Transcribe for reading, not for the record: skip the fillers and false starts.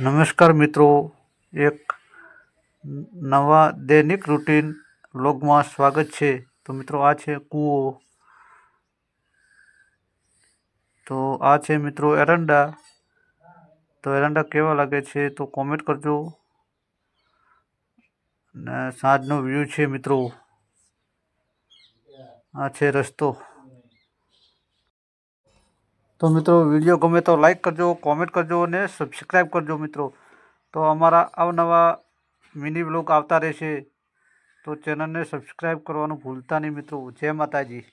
નમસ્કાર મિત્રો, એક નવા દૈનિક રૂટીન વ્લોગમાં સ્વાગત છે। તો મિત્રો આ છે કૂવો, તો આ છે મિત્રો એરંડા। તો એરંડા કેવા લાગે છે તો કોમેન્ટ કરજો। ને સાંજનો વ્યૂ છે મિત્રો, આ છે રસ્તો। તો મિત્રો વિડીયો ગમે તો લાઈક કરજો, કોમેન્ટ કરજો અને સબસ્ક્રાઈબ કરજો મિત્રો। તો અમારા અવનવા મિની વ્લોગ આવતા રહેશે, તો ચેનલને સબસ્ક્રાઈબ કરવાનું ભૂલતા નહીં મિત્રો। જય માતાજી।